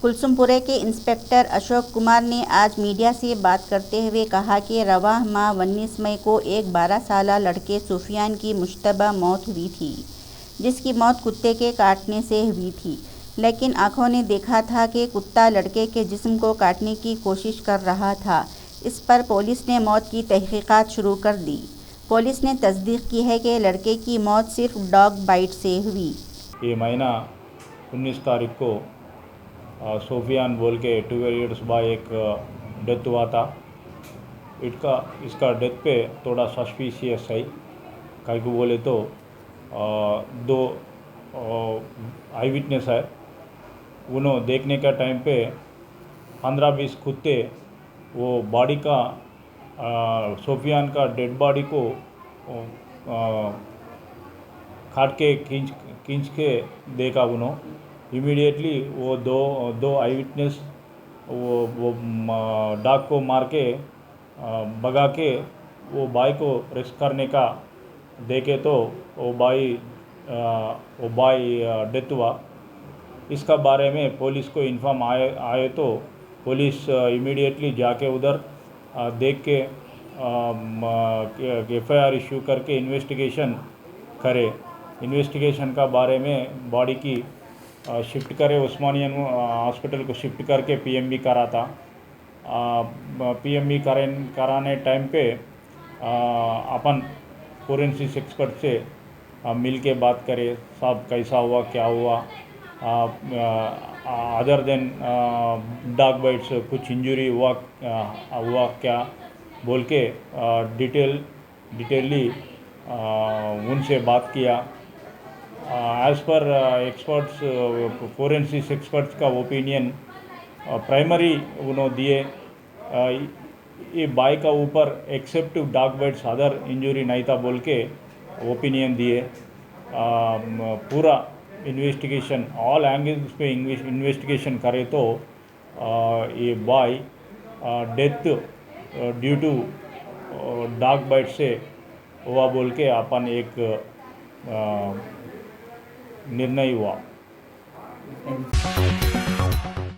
कुलसुमपुरे के इंस्पेक्टर अशोक कुमार ने आज मीडिया से बात करते हुए कहा कि रवाह माह 19 मई को एक 12 साला लड़के सुफियान की मुश्तबा मौत हुई थी, जिसकी मौत कुत्ते के काटने से हुई थी। लेकिन आंखों ने देखा था कि कुत्ता लड़के के जिस्म को काटने की कोशिश कर रहा था। इस पर पुलिस ने मौत की तहकीकात शुरू कर दी। पुलिस ने तस्दीक की है कि लड़के की मौत सिर्फ डॉग बाइट से हुई। ये महीना 19 तारीख को सोफियान बोल के 12 इयर्स बॉय एक डेथ हुआ था। इसका डेथ पे थोड़ा सस्पिशियस है। कई को बोले तो दो आई विटनेस है। उन्होंने देखने का टाइम पे 15-20 कुत्ते वो बॉडी का सोफियान का डेड बॉडी को काट के खींच के देखा उन्होंने। इमीडिएटली वो दो आई विटनेस वो डॉग को मार के भगा के वो बाई को रेस्क्यू करने का देखे तो वो बाई डेथ हुआ। इसका बारे में पुलिस को इन्फॉर्म आए तो पुलिस इमीडिएटली जाके उधर देख के FIR इशू करके इन्वेस्टिगेशन करे। इन्वेस्टिगेशन का बारे में बॉडी की शिफ्ट करे, उस्मानिया हॉस्पिटल को शिफ्ट करके PMB करा था। PMB कराने टाइम पे अपन फोरेंसिक एक्सपर्ट से मिल के बात करें, साहब कैसा हुआ, क्या हुआ, अदर देन डॉग बाइट्स कुछ इंजरी हुआ क्या बोल के डिटेली उनसे बात किया। As per experts forensic experts का ओपिनियन प्राइमरी उन्होंने दिए। ये बाई का ऊपर except dog bites other injury नहीं था बोल के ओपिनियन दिए। पूरा इन्वेस्टिगेशन ऑल एंगल्स पे इन्वेस्टिगेशन करे तो ये बाई death due to dog bite से हुआ बोल के अपन एक निर्णय हुआ।